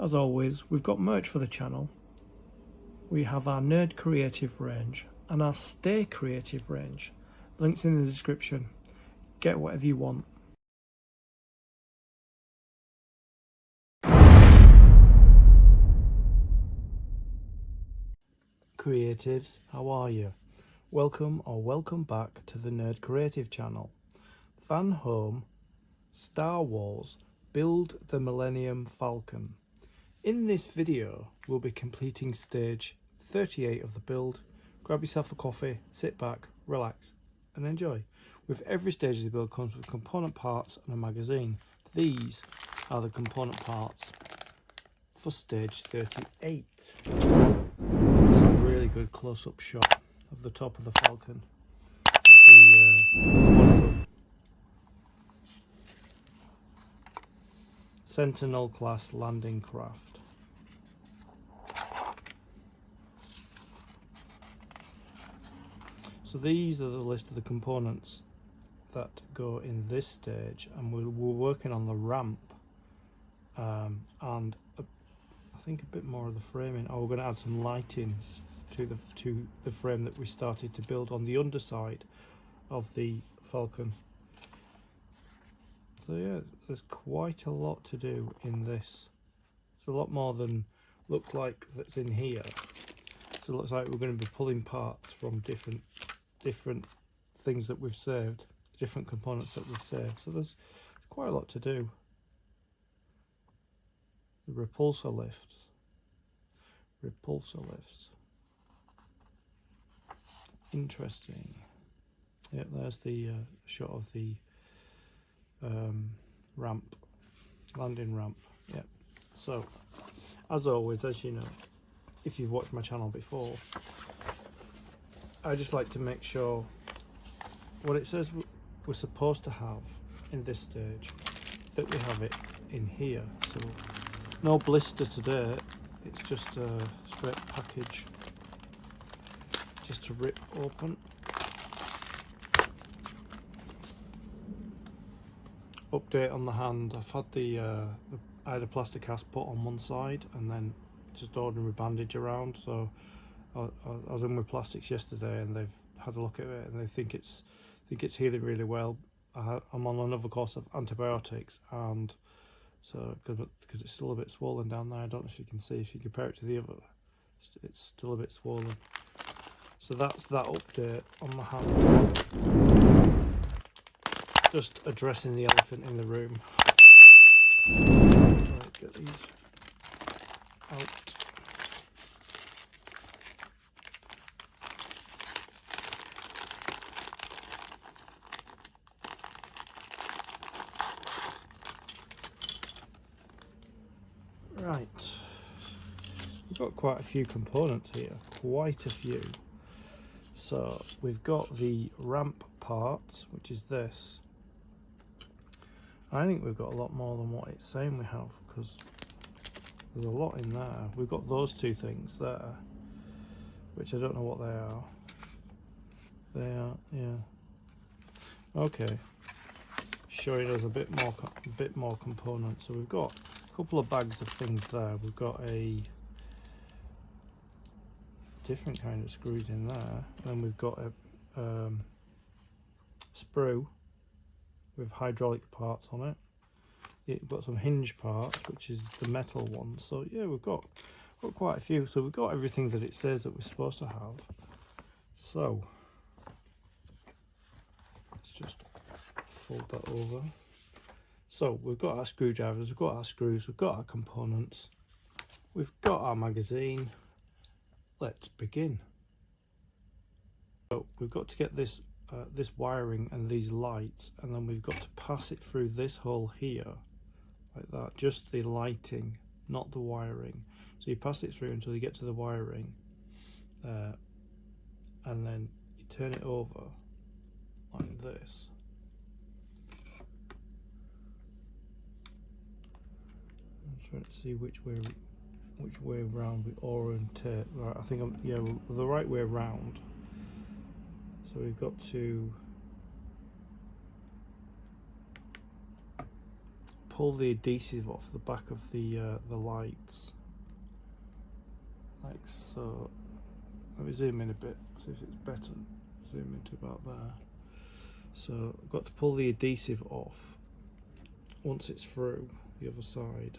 As always, we've got merch for the channel. We have our Nerd Creative range and our Stay Creative range. Links in the description. Get whatever you want. Creatives, how are you? Welcome or welcome back to the Nerd Creative channel. FANHOME, Star Wars, Build the Millennium Falcon. In this video, we'll be completing stage 38 of the build. Grab yourself a coffee, sit back, relax and enjoy. With every stage of the build comes with component parts and a magazine. These are the component parts for stage 38. It's a really good close-up shot of the top of the Falcon. Of the Sentinel class landing craft. So these are the list of the components that go in this stage, and we're working on the ramp and I think a bit more of the framing. Oh, we're going to add some lighting to the frame that we started to build on the underside of the Falcon. So yeah, there's quite a lot to do in this. It's a lot more than looks like that's in here. So it looks like we're going to be pulling parts from different things that we've saved, different components that we've saved. So there's quite a lot to do. The repulsor lifts. Interesting. Yeah, there's the shot of the ramp, landing ramp. Yeah. So, as always, as you know, if you've watched my channel before, I just like to make sure what it says we're supposed to have in this stage, that we have it in here. So no blister today, it's just a straight package just to rip open. Update on the hand, I've had I had a plastic cast put on one side and then just ordinary bandage around. So I was in with plastics yesterday and they've had a look at it and they think it's healing really well. I'm on another course of antibiotics, and so because it's still a bit swollen down there. I don't know if you can see, if you compare it to the other, it's still a bit swollen. So that's that update on the hand. Just addressing the elephant in the room. Right, get these out. Right, we've got quite a few components here, quite a few. So we've got the ramp parts, which is this. I think we've got a lot more than what it's saying we have, because there's a lot in there. We've got those two things there, which I don't know what they are. They are, yeah. Okay, showing us a bit more components. So we've got a couple of bags of things there. We've got a different kind of screws in there, and we've got a sprue with hydraulic parts on it. We've got some hinge parts, which is the metal one. So yeah, we've got quite a few. So we've got everything that it says that we're supposed to have. So let's just fold that over. So we've got our screwdrivers, we've got our screws, we've got our components, we've got our magazine. Let's begin. So we've got to get this this wiring and these lights, and then we've got to pass it through this hole here, like that. Just the lighting, not the wiring. So you pass it through until you get to the wiring, and then you turn it over like this. I'm trying to see which way around we orientate. Right, I think yeah, the right way around. So we've got to pull the adhesive off the back of the lights, like so. Let me zoom in a bit, see if it's better. Zoom into about there. So I've got to pull the adhesive off once it's through the other side.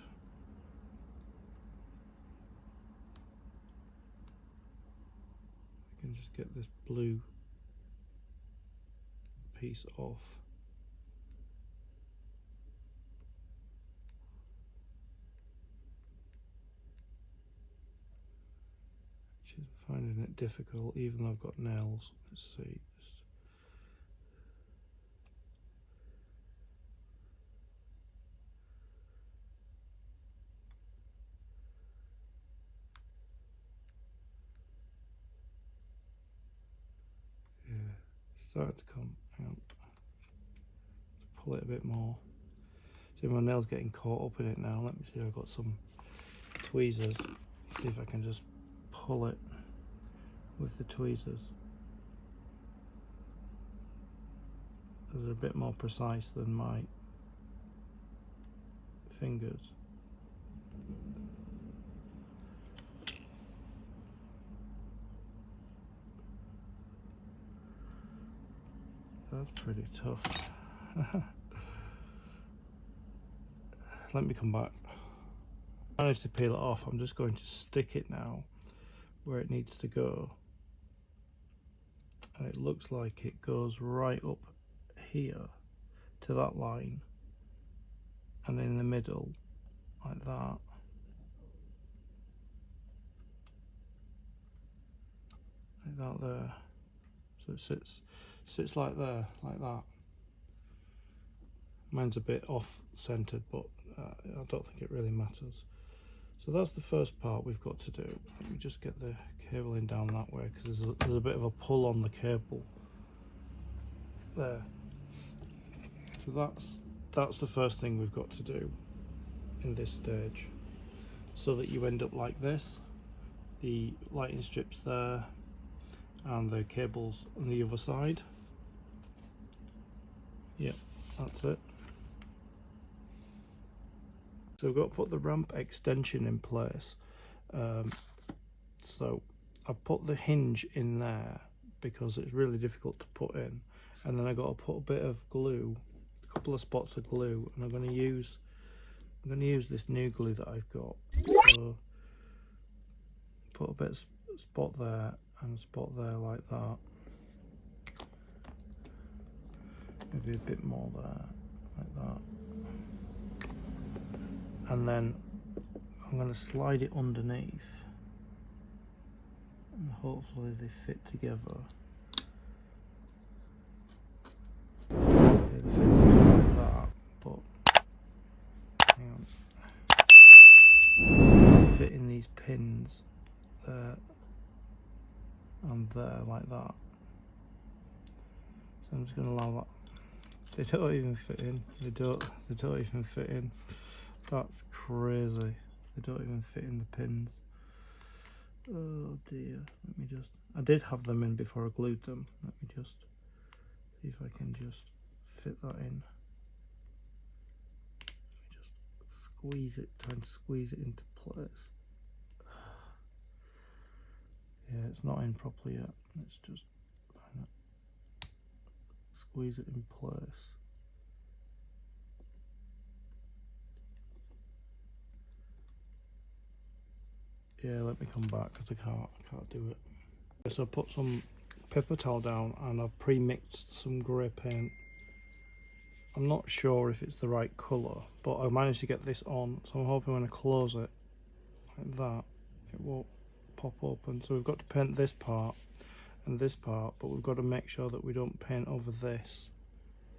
I can just get this blue piece off. Which is finding it difficult, even though I've got nails. Let's see. Yeah, it's starting to come. Hang on. Let's pull it a bit more. See, my nail's getting caught up in it now. Let me see. I've got some tweezers. See if I can just pull it with the tweezers. Those are a bit more precise than my fingers. That's pretty tough. Let me come back. I managed to peel it off. I'm just going to stick it now where it needs to go. And it looks like it goes right up here to that line, and in the middle like that. Like that there. So it sits like there, like that. Mine's a bit off-centered, but I don't think it really matters. So that's the first part we've got to do. Let me just get the cabling down that way, because there's a bit of a pull on the cable there. So that's the first thing we've got to do in this stage, so that you end up like this. The lighting strips there, and the cables on the other side. Yep, that's it. So we've got to put the ramp extension in place. So I've put the hinge in there because it's really difficult to put in, and then I got to put a bit of glue, a couple of spots of glue, and I'm going to use this new glue that I've got. So put a bit of spot there and a spot there like that. Maybe a bit more there, like that. And then I'm going to slide it underneath, and hopefully they fit together. Okay, they fit together like that, but hang on. there like that. So I'm just going to allow that. They don't even fit in. They don't even fit in. That's crazy. They don't even fit in the pins. Oh dear. Let me just. I did have them in before I glued them. Let me just see if I can just fit that in. Let me just squeeze it. Try and squeeze it into place. Yeah, it's not in properly yet. Let's just squeeze it in place. Yeah, let me come back because I can't do it. So I put some paper towel down and I've pre-mixed some grey paint. I'm not sure if it's the right colour, but I managed to get this on, so I'm hoping when I close it like that, it won't pop open. So we've got to paint this part and this part, but we've got to make sure that we don't paint over this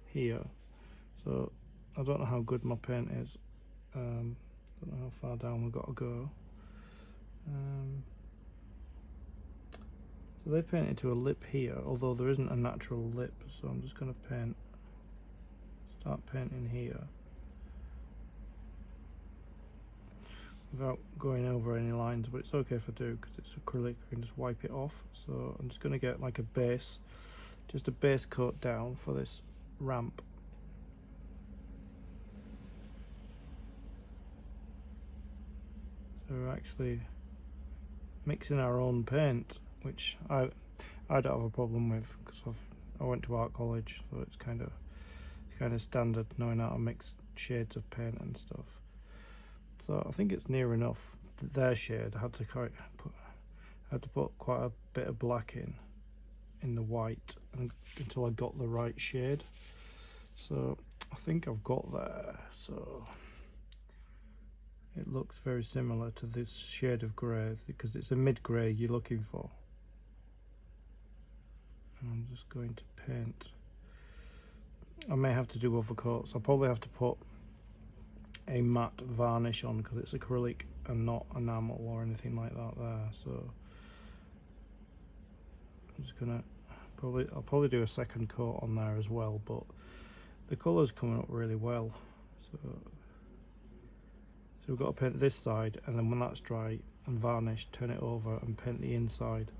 here. So I don't know how good my paint is. Don't know how far down we've got to go. So they painted to a lip here, although there isn't a natural lip, so I'm just going to start painting here without going over any lines, but it's okay if I do because it's acrylic. I can just wipe it off. So I'm just going to get like a base, just a base coat down for this ramp. So we're actually mixing our own paint, which I don't have a problem with because I went to art college, so it's kind of standard knowing how to mix shades of paint and stuff. So I think it's near enough their shade. I had to put quite a bit of black in the white until I got the right shade. So I think I've got there. So it looks very similar to this shade of grey because it's a mid-grey you're looking for. And I'm just going to paint. I may have to do other coats. I'll probably have to put a matte varnish on because it's acrylic and not enamel or anything like that there. So I'm just gonna I'll probably do a second coat on there as well, but the colour's coming up really well. So we've got to paint this side, and then when that's dry and varnished, turn it over and paint the inside.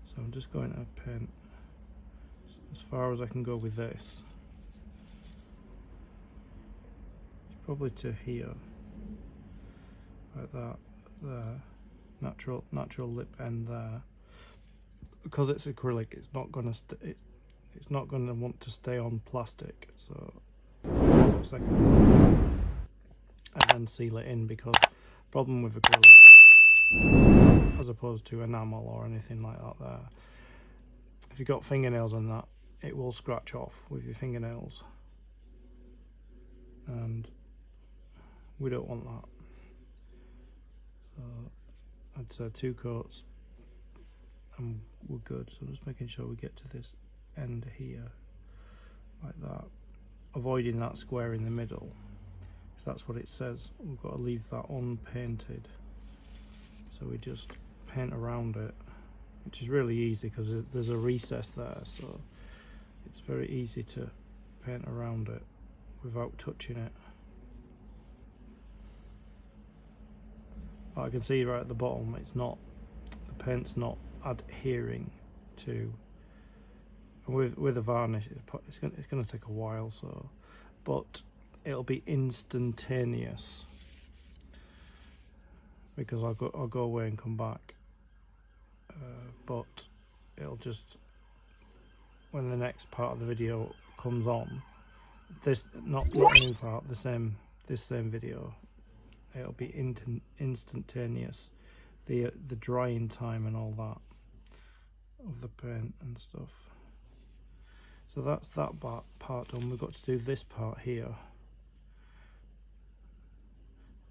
So I'm just going to paint as far as I can go with this. It's probably to here, like that, there. Natural lip end there. Because it's acrylic, it's not going to want to stay on plastic. So a second. And then seal it in, because problem with acrylic as opposed to enamel or anything like that there, if you've got fingernails on that, it will scratch off with your fingernails, and we don't want that. So I'd say 2 coats and we're good. So just making sure we get to this end here like that, avoiding that square in the middle. That's what it says. We've got to leave that unpainted, so we just paint around it, which is really easy because there's a recess there, so it's very easy to paint around it without touching it. But I can see right at the bottom, the paint's not adhering to. With a varnish, it's going to take a while. So, but it'll be instantaneous because I'll go away and come back, but it'll just, when the next part of the video comes on, this not the new part, this same video, it'll be instantaneous, the drying time and all that of the paint and stuff. So that's that part done. We've got to do this part here.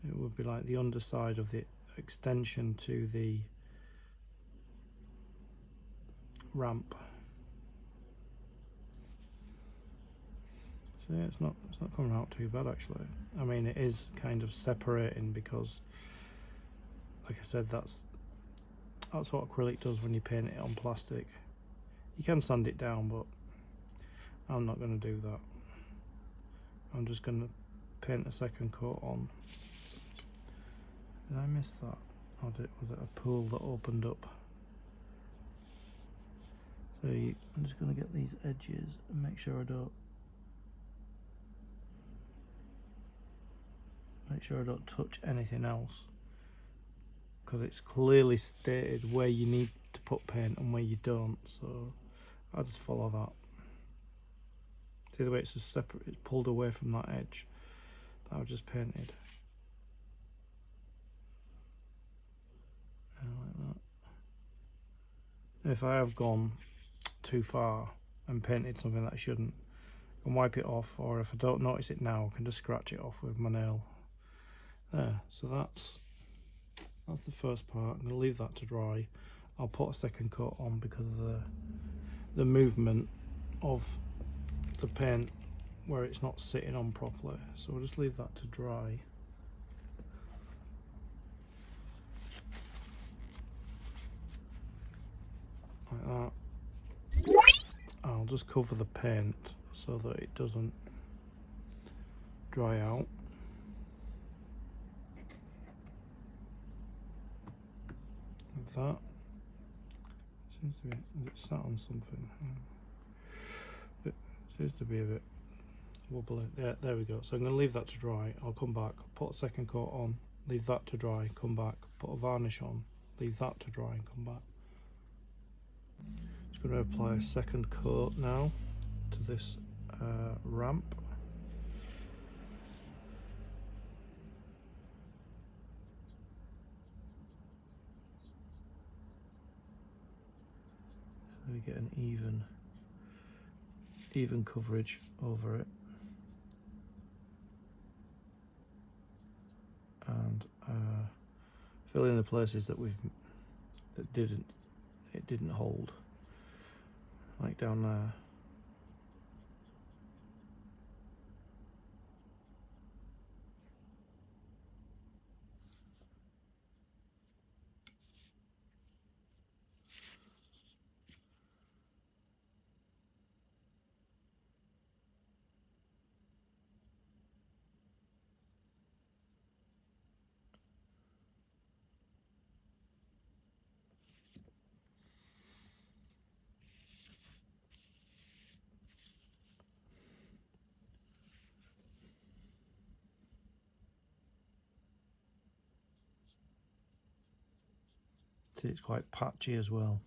It would be like the underside of the extension to the ramp. So yeah, it's not coming out too bad actually. I mean, it is kind of separating because, like I said, That's what acrylic does when you paint it on plastic. You can sand it down, but I'm not going to do that. I'm just going to paint a second coat on. Did I miss that? Or was it a pool that opened up? So I'm just going to get these edges and make sure I don't touch anything else, because it's clearly stated where you need to put paint and where you don't, so I'll just follow that. See the way it's just separate, it's pulled away from that edge that I've just painted. Like that. And if I have gone too far and painted something that I shouldn't, I can wipe it off, or if I don't notice it now, I can just scratch it off with my nail. There, so that's the first part. I'm going to leave that to dry. I'll put a second coat on because of the movement of the paint where it's not sitting on properly, so we'll just leave that to dry. Like that. I'll just cover the paint so that it doesn't dry out. Like that. Seems to be, is it sat on something? It seems to be a bit wobbly. Yeah, there we go. So I'm going to leave that to dry. I'll come back, put a second coat on, leave that to dry, come back, put a varnish on, leave that to dry and come back. Just going to apply a second coat now to this ramp. So we get an even coverage over it, and fill in the places that it didn't hold, like down there. See, it's quite patchy as well,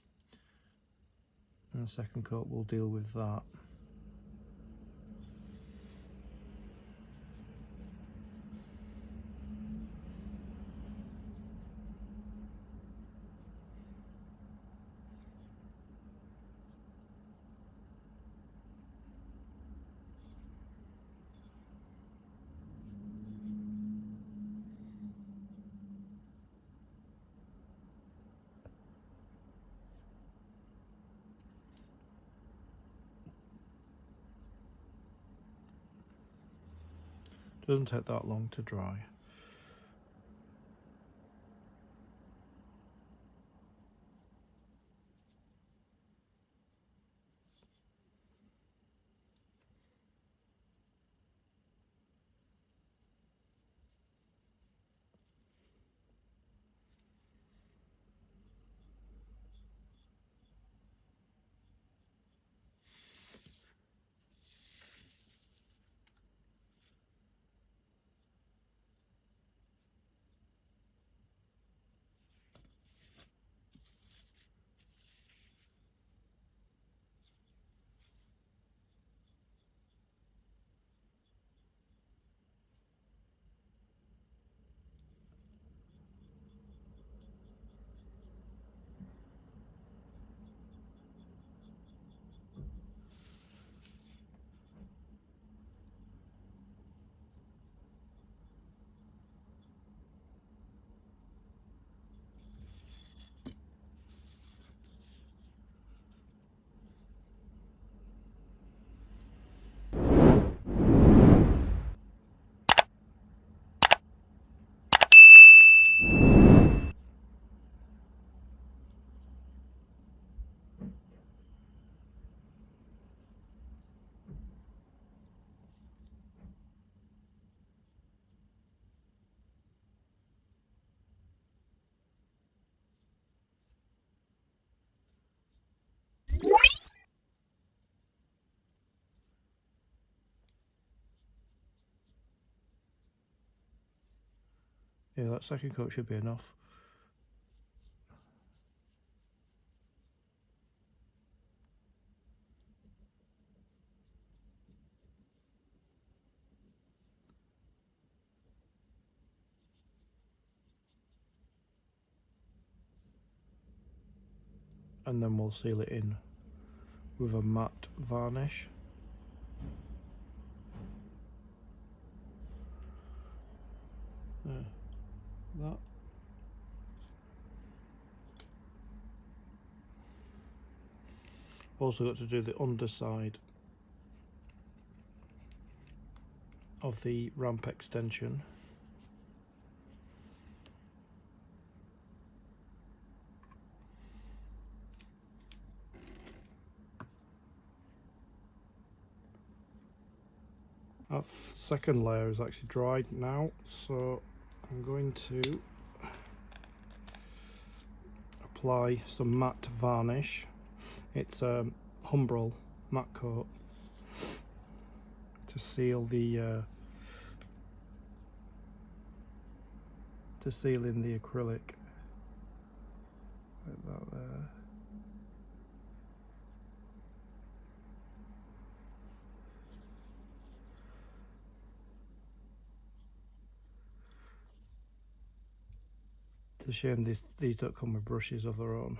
and the second coat will deal with that. Doesn't take that long to dry. Yeah, that second coat should be enough. And then we'll seal it in with a matte varnish. That. Also got to do the underside of the ramp extension. That second layer is actually dried now, so I'm going to apply some matte varnish. It's Humbrol matte coat to seal the to seal in the acrylic. Like that there. It's a shame these don't come with brushes of their own.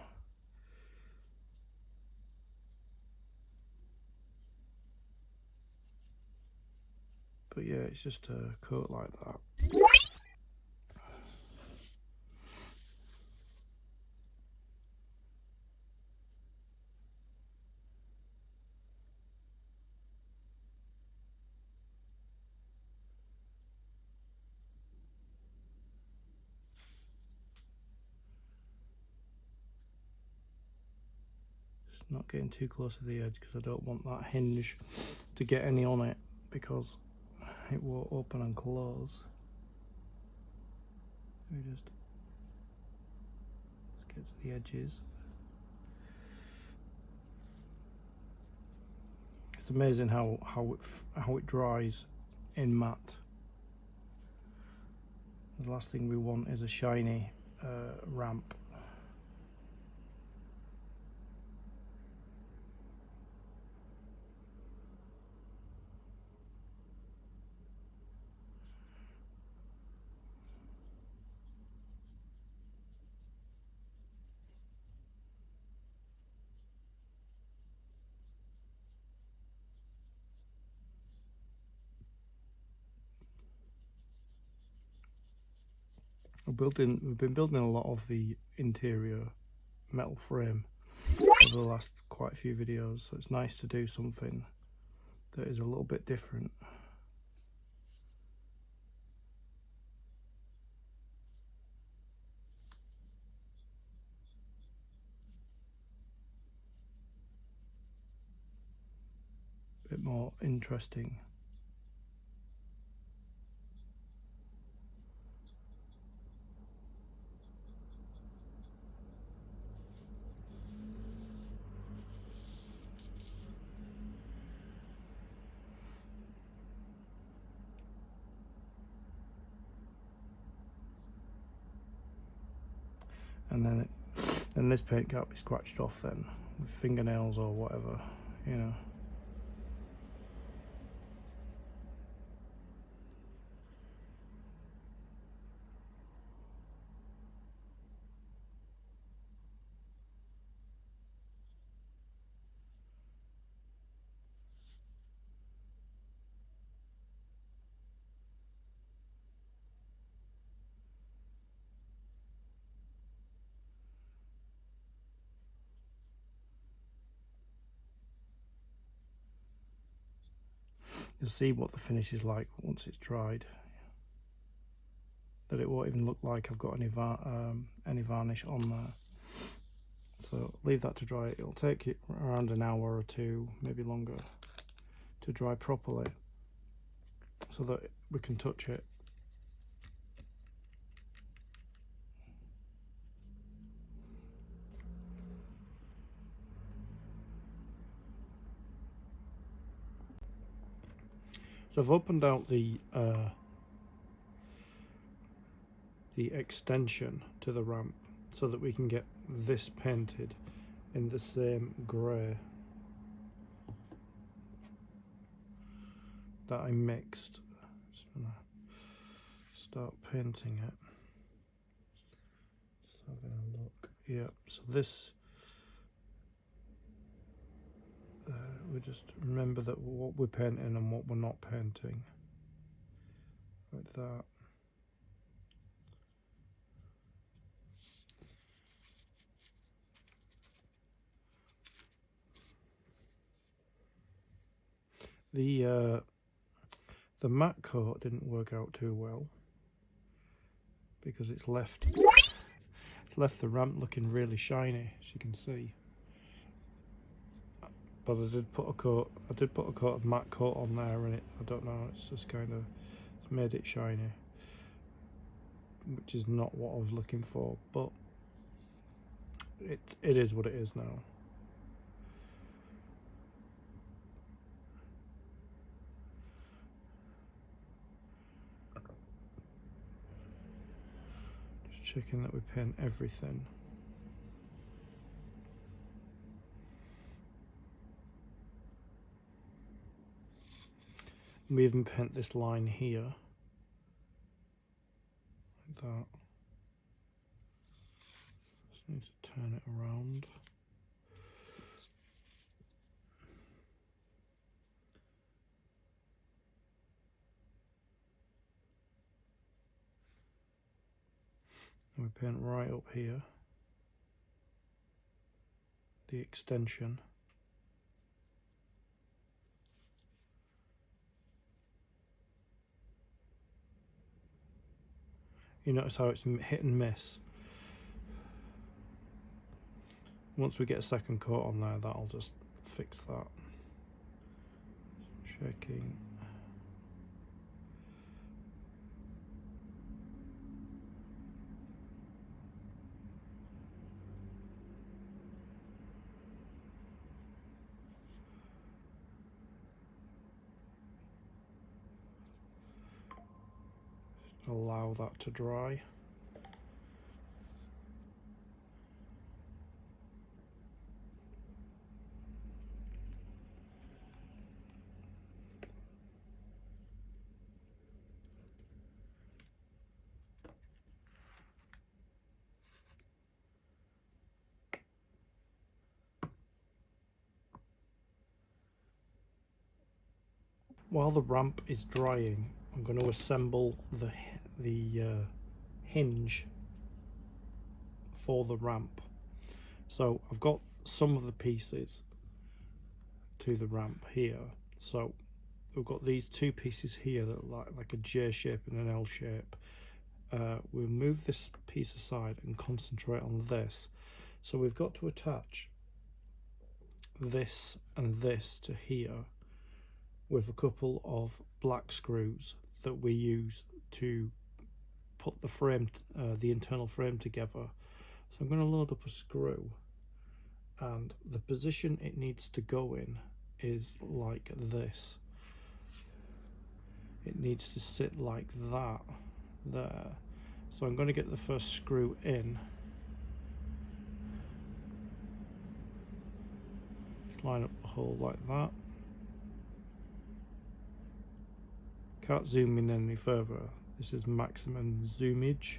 But yeah, it's just a coat like that. Just not getting too close to the edge because I don't want that hinge to get any on it, because it will open and close. Let me just get to the edges. It's amazing how it dries in matte. The last thing we want is a shiny ramp. We've been building a lot of the interior metal frame over the last quite a few videos, so it's nice to do something that is a little bit different. A bit more interesting. And then this paint can't be scratched off then with fingernails or whatever, you know. You'll see what the finish is like once it's dried, that it won't even look like I've got any varnish on there. So leave that to dry. It'll take it around an hour or two, maybe longer, to dry properly so that we can touch it. So I've opened out the the extension to the ramp so that we can get this painted in the same grey that I mixed. Just gonna start painting it. Just having a look. Yeah, so this we just remember that what we're painting and what we're not painting, like that. The matte coat didn't work out too well because it's left the ramp looking really shiny, as you can see. But I did put a coat of matte coat on there, and I don't know, it's just kind of made it shiny, which is not what I was looking for, but it is what it is now. Just checking that we paint everything. We even paint this line here, like that. Just need to turn it around. And we paint right up here, the extension. You notice how it's hit and miss. Once we get a second coat on there, that'll just fix that. Checking. Allow that to dry. While the ramp is drying, I'm going to assemble the hinge for the ramp. So I've got some of the pieces to the ramp here. So we've got these two pieces here that are like a J shape and an L shape. We'll move this piece aside and concentrate on this. So we've got to attach this and this to here with a couple of black screws that we use to put the frame, the internal frame together. So I'm going to load up a screw, and the position it needs to go in is like this. It needs to sit like that there. So I'm going to get the first screw in. Just line up the hole like that. Can't zoom in any further. This is maximum zoomage.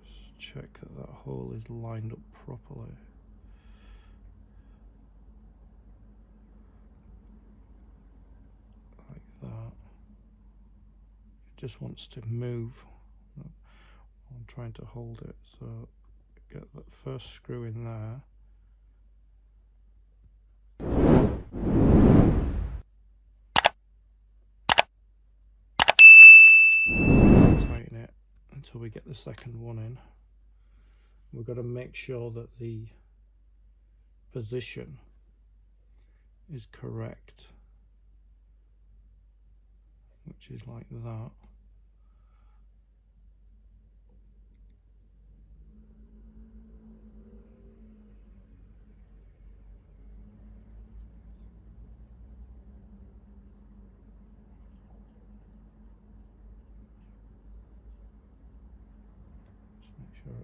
Just check that that hole is lined up properly. Like that. It just wants to move. I'm trying to hold it, so get that first screw in there. Tighten it until we get the second one in. We've got to make sure that the position is correct, which is like that.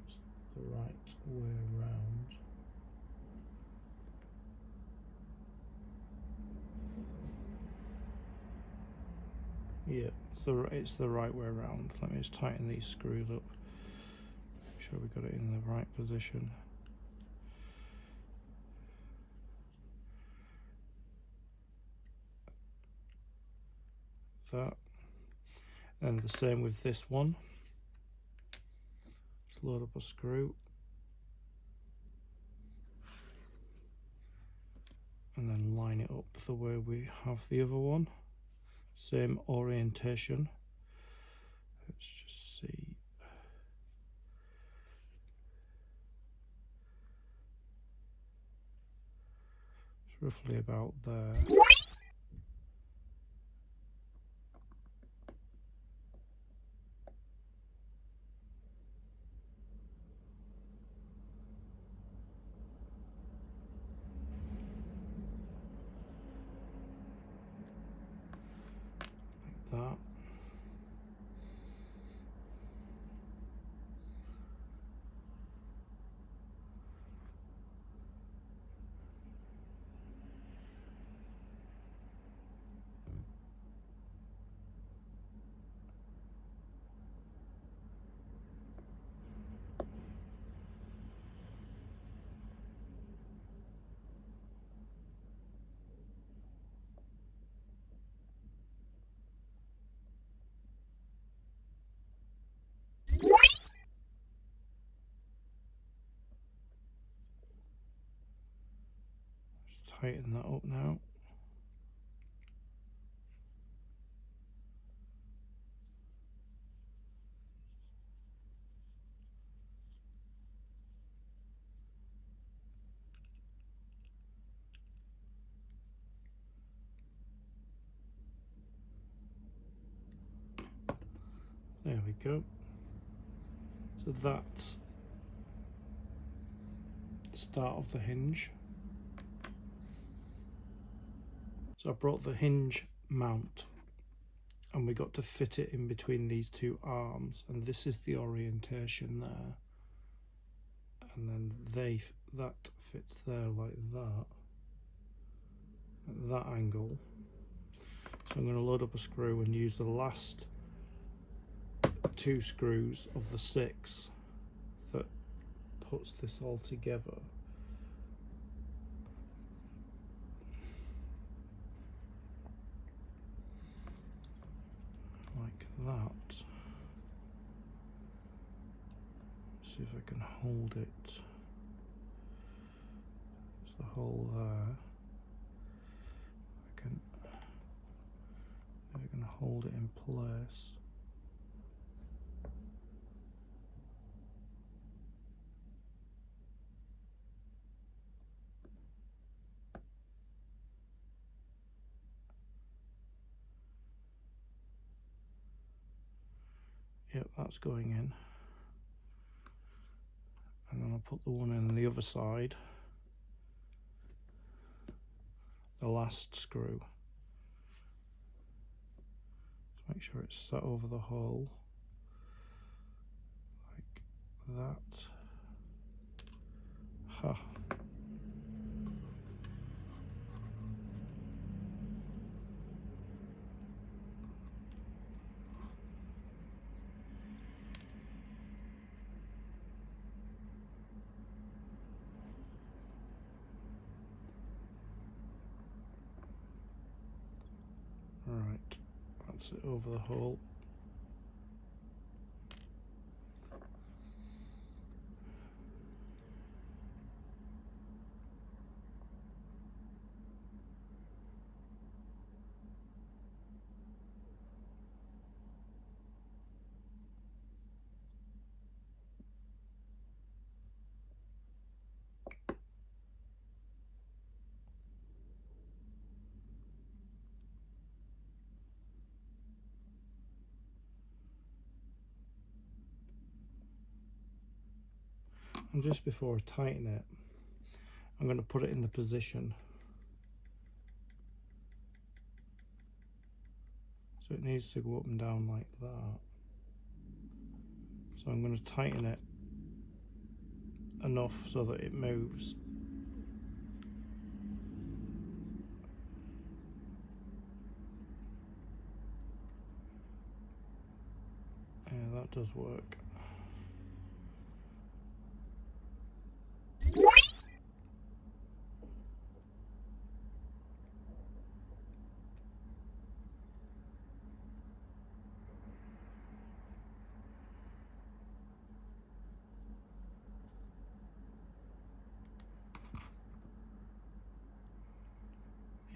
it's the right way round. Yeah, it's the right way around. Let me just tighten these screws up. Make sure we got it in the right position. That. And the same with this one. Just load up a screw. And then line it up the way we have the other one. Same orientation. Let's just see. It's roughly about there. Like that. Just tighten that up now. There we go. So that's the start of the hinge. So I brought the hinge mount and we got to fit it in between these two arms, and this is the orientation there, and then that fits there like that at that angle. So I'm going to load up a screw and use the last 2 screws of the 6 that puts this all together. Like that. See if I can hold it. There's the hole there. I can hold it in place. Yep, that's going in. And then I'll put the one in the other side. The last screw. Just make sure it's set over the hole. Like that. Ha. Right, that's it over the hole. And just before I tighten it, I'm going to put it in the position. So it needs to go up and down like that. So I'm going to tighten it enough so that it moves. Yeah, that does work.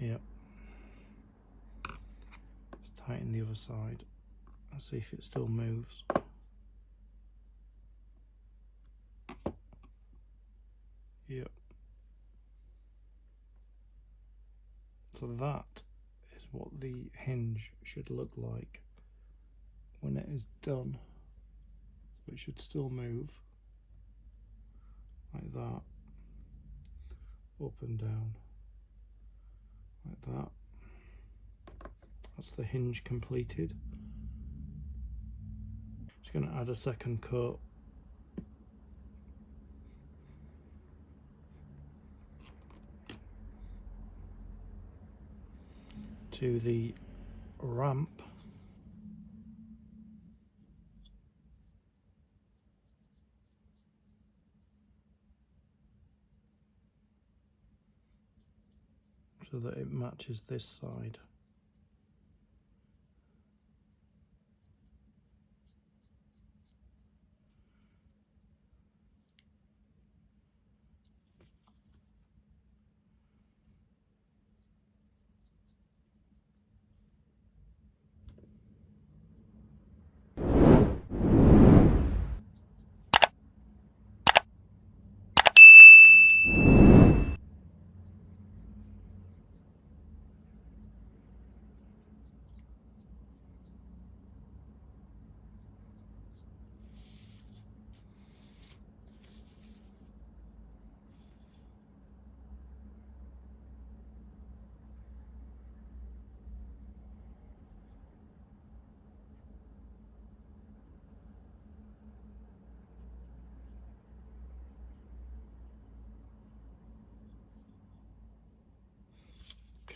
Yep. Let's tighten the other side and see if it still moves. Yep. So that is what the hinge should look like when it is done. So it should still move like that, up and down like that. That's the hinge completed. Just going to add a second coat. To the ramp. So that it matches this side.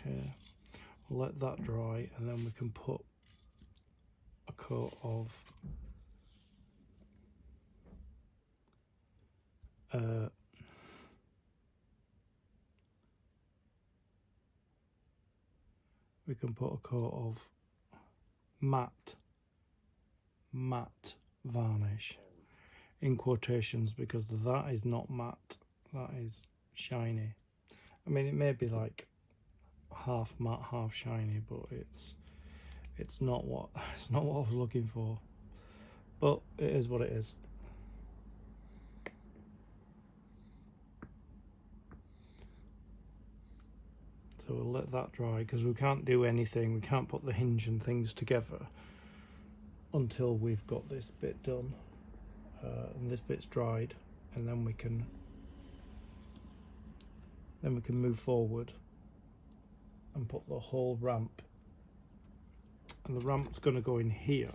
Okay, we'll let that dry and then we can put a coat of matte varnish in quotations, because that is not matte, that is shiny. I mean, it may be like half matte, half shiny, but it's not what I was looking for. But it is what it is. So we'll let that dry, because we can't do anything, we can't put the hinge and things together until we've got this bit done, and this bit's dried, and then we can move forward and put the whole ramp. And the ramp's going to go in here,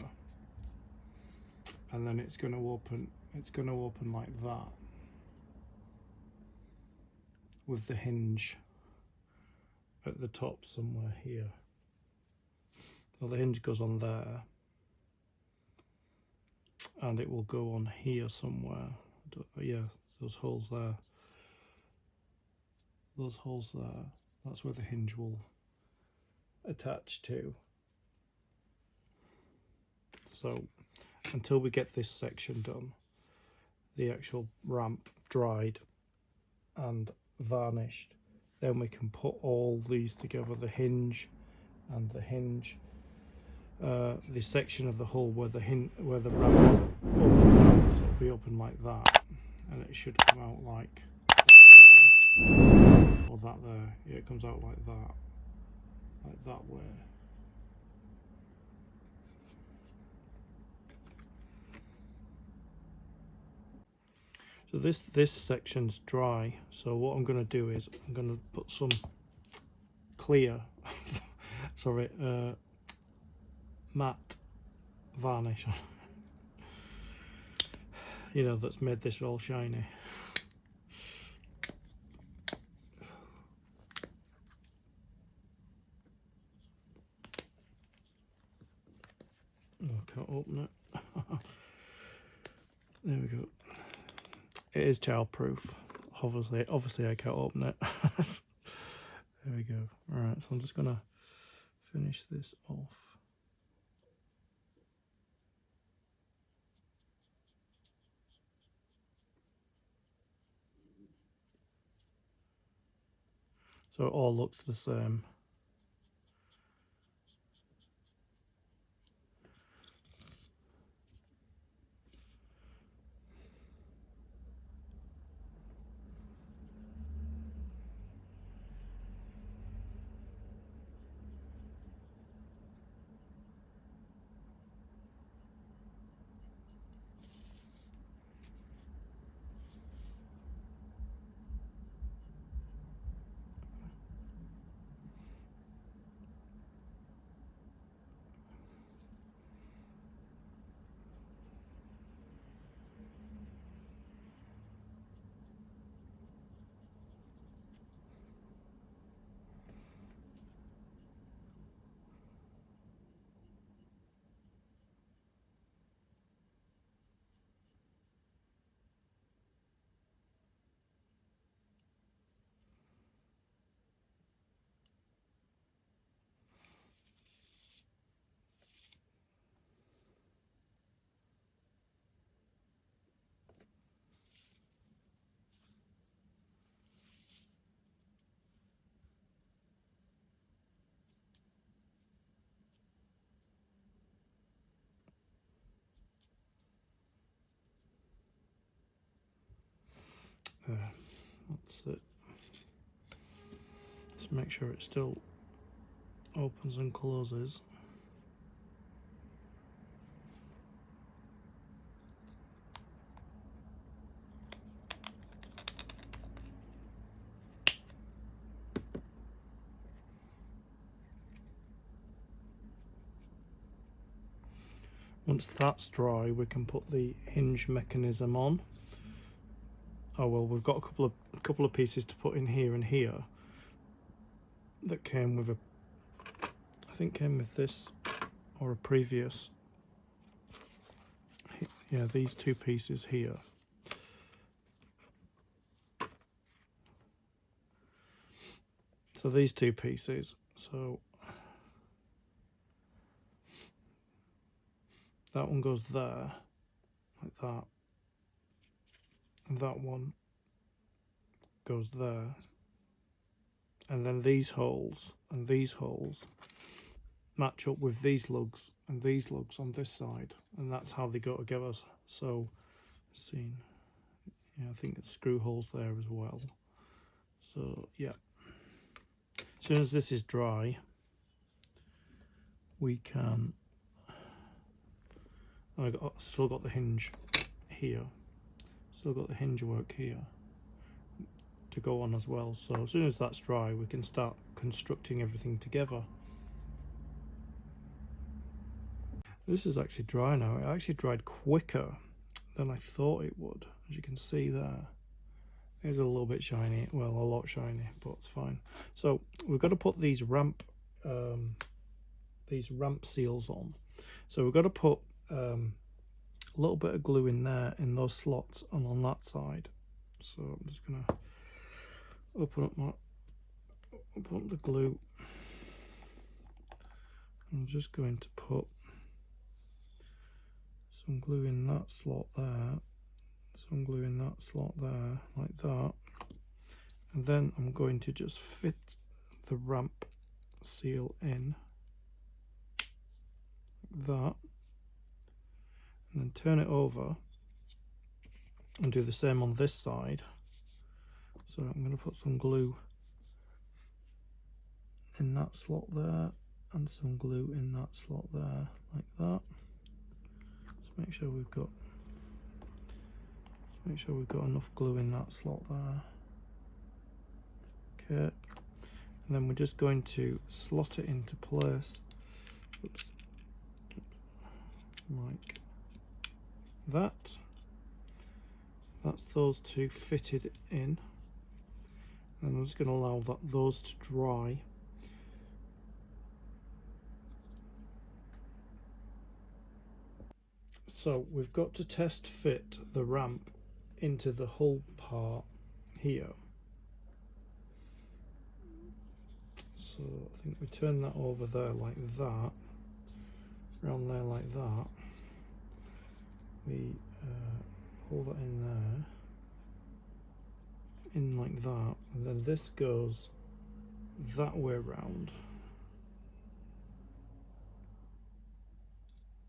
and then it's going to open like that, with the hinge at the top somewhere here. So the hinge goes on there, and it will go on here somewhere. Yeah, those holes there. Those holes there. That's where the hinge will attach to. So until we get this section done, the actual ramp dried and varnished, then we can put all these together, the hinge and the hinge, the section of the hull where the ramp opens out, so it'll be open like that, and it should come out like that there, or that there. Yeah, it comes out like that way. So this section's dry, so what I'm going to do is I'm going to put some clear sorry, matte varnish on, you know, that's made this all shiny. can't open it. There we go. It is childproof. Obviously I can't open it. There we go. Alright, so I'm just gonna finish this off. So it all looks the same. That's it. Just make sure it still opens and closes. Once that's dry, we can put the hinge mechanism on. Oh well, we've got a couple of pieces to put in here and here that came with I think came with this or a previous. Yeah, these two pieces here. So these two pieces. So that one goes there, like that. And that one goes there. And then these holes and these holes match up with these lugs and these lugs on this side, and that's how they go together. So seen, yeah, I think it's screw holes there as well. So yeah, as soon as this is dry, we can still got the hinge here, still got the hinge work here to go on as well. So as soon as that's dry, we can start constructing everything together. This is actually dry now. It actually dried quicker than I thought it would, as you can see there. It's a little bit shiny, well, a lot shiny, but it's fine. So we've got to put these ramp seals on. So we've got to put a little bit of glue in there, in those slots, and on that side. So I'm just gonna open up the glue. I'm just going to put some glue in that slot there, some glue in that slot there, like that. And then I'm going to just fit the ramp seal in, like that, and then turn it over and do the same on this side. So I'm going to put some glue in that slot there and some glue in that slot there, like that. Just make sure we've got enough glue in that slot there. Okay, and then we're just going to slot it into place. Oops. Like that. That's those two fitted in, and I'm just going to allow those to dry. So we've got to test fit the ramp into the hull part here. So I think we turn that over there like that, around there like that. We hold that in there, in like that, and then this goes that way round,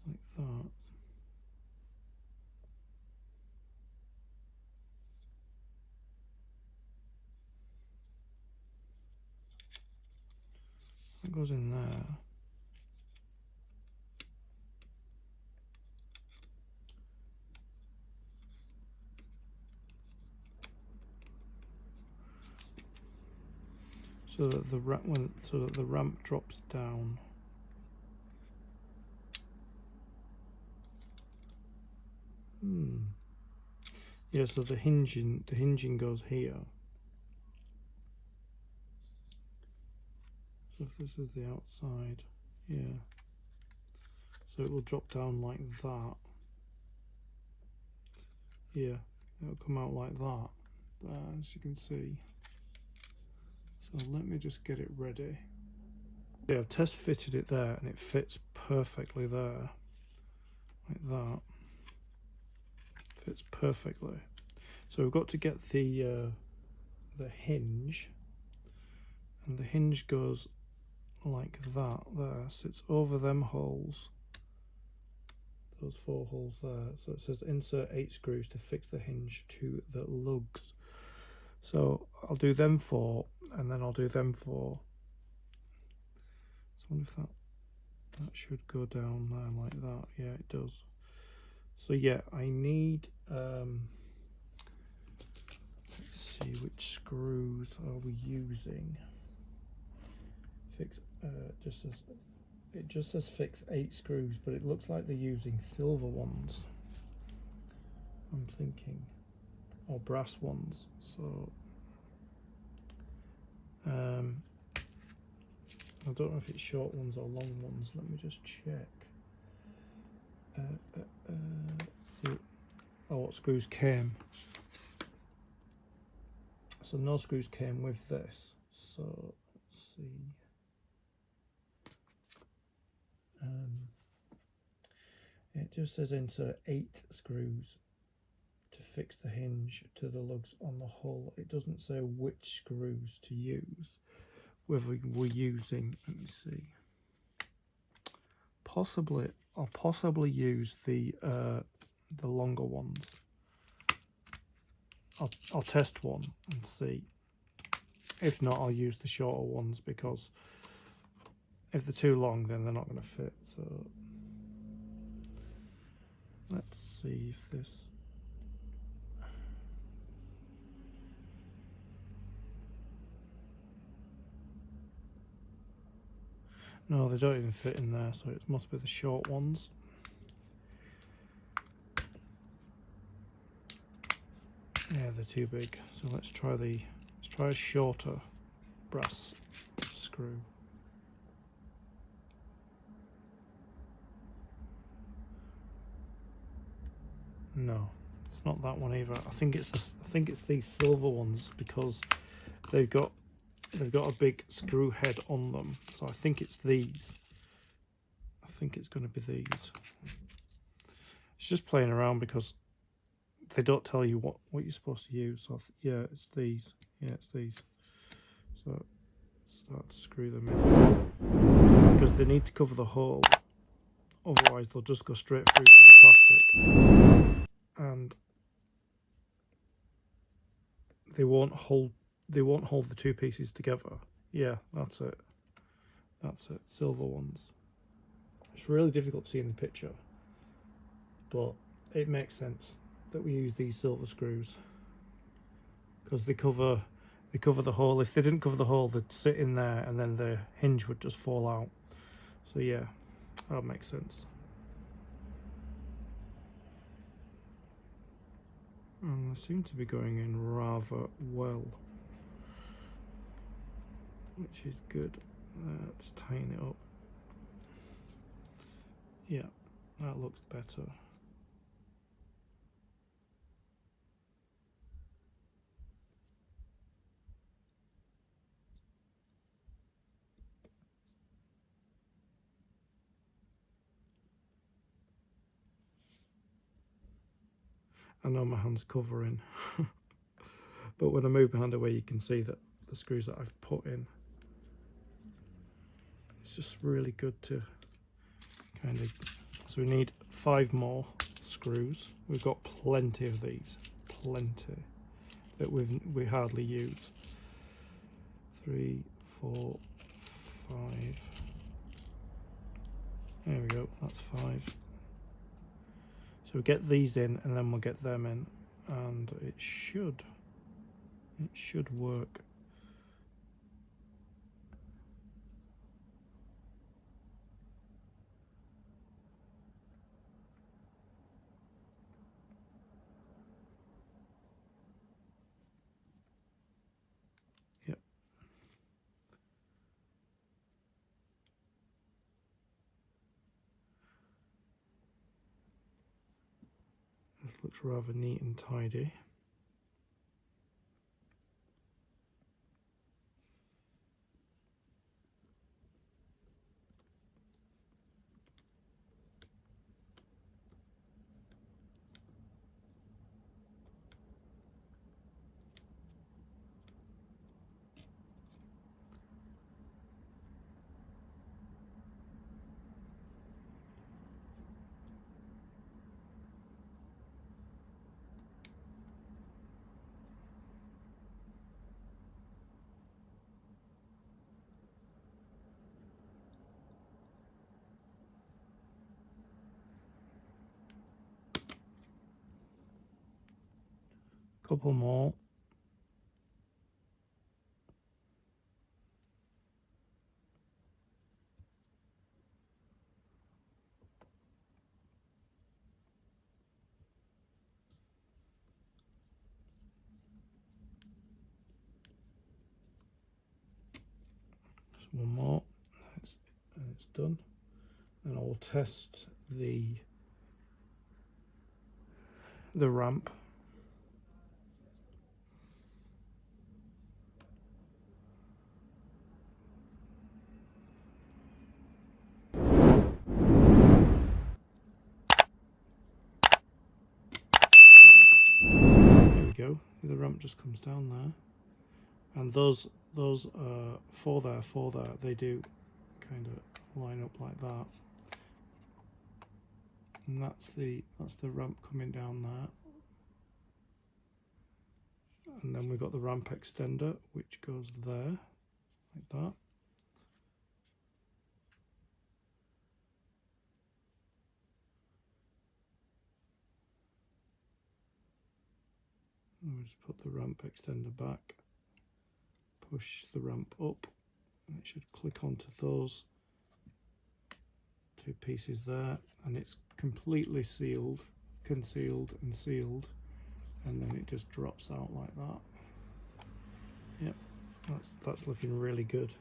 like that. That goes in there. So that the ramp drops down. Yeah, so the hinging goes here. So if this is the outside, yeah. So it will drop down like that. Yeah, it'll come out like that, as you can see. So let me just get it ready. Yeah, I've test fitted it there and it fits perfectly there. Like that. Fits perfectly. So we've got to get the hinge, and the hinge goes like that there, sits over them holes, those 4 holes there. So it says insert 8 screws to fix the hinge to the lugs. So I'll do them 4 and then I'll do them 4. So I wonder if that should go down there like that. Yeah, it does. So yeah, I need let's see, which screws are we using? Fix it just says fix 8 screws, but it looks like they're using silver ones, I'm thinking, or brass ones. So I don't know if it's short ones or long ones. Let me just check. See, what screws came. So no screws came with this. So let's see. It just says insert 8 screws to fix the hinge to the lugs on the hull. It doesn't say which screws to use. Whether we're using, let me see. I'll possibly use the longer ones. I'll test one and see. If not, I'll use the shorter ones, because if they're too long, then they're not going to fit. So let's see if this. No, they don't even fit in there, so it must be the short ones. Yeah, they're too big. So let's try a shorter brass screw. No, it's not that one either. I think it's these silver ones, because they've got a big screw head on them. So I think it's these. I think it's going to be these. It's just playing around because they don't tell you what you're supposed to use. So yeah, it's these. Yeah, it's these. So start to screw them in, because they need to cover the hole. Otherwise, they'll just go straight through to the plastic, and they won't hold the 2 pieces together. Yeah, that's it. Silver ones. It's really difficult to see in the picture, but it makes sense that we use these silver screws, because they cover the hole. If they didn't cover the hole, they'd sit in there and then the hinge would just fall out. So yeah, that makes sense. And they seem to be going in rather well, which is good. Let's tighten it up. Yeah, that looks better. I know my hand's covering, but when I move my hand away, you can see that the screws that I've put in. It's just really good to kind of, so we need 5 more screws. We've got plenty of these, plenty, that we hardly use. 3, 4, 5. There we go, that's 5. So we get these in and then we'll get them in, and it should work. Yep. This looks rather neat and tidy. Couple more. Just one more. And it's done. And I'll test the ramp. There we go. The ramp just comes down there, and those 4 there, they do kind of line up like that, and that's the ramp coming down there. And then we've got the ramp extender, which goes there, like that. And we just put the ramp extender back, push the ramp up, and it should click onto those 2 pieces there, and it's completely sealed, concealed and sealed, and then it just drops out like that. Yep, that's looking really good.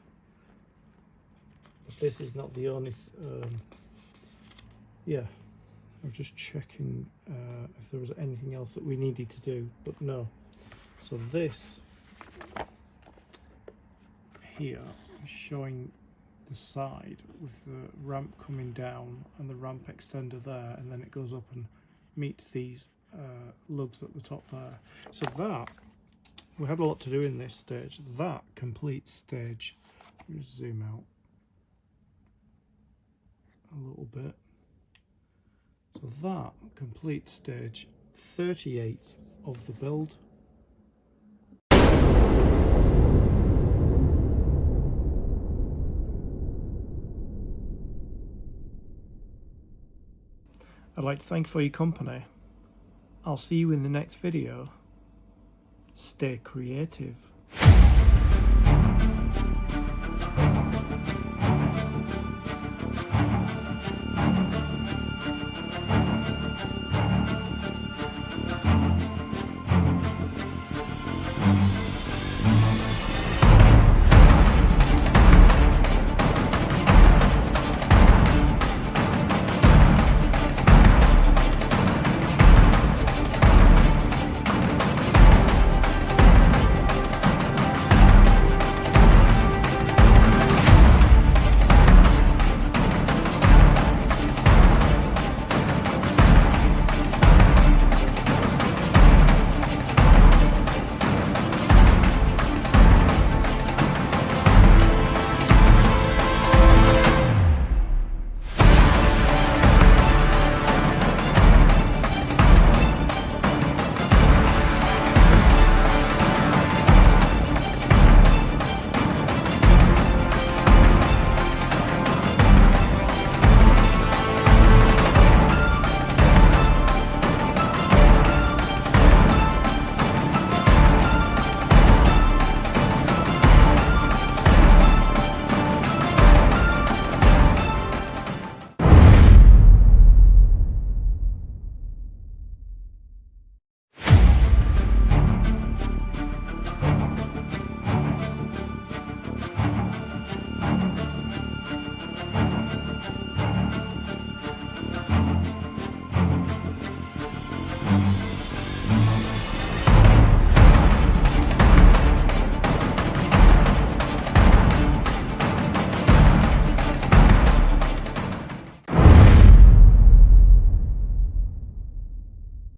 But this is not the only yeah, I was just checking if there was anything else that we needed to do, but no. So this here is showing the side with the ramp coming down and the ramp extender there, and then it goes up and meets these lugs at the top there. So that, we had a lot to do in this stage. That complete stage, let me just zoom out a little bit. So that complete stage 38 of the build. I'd like to thank you for your company. I'll see you in the next video. Stay creative.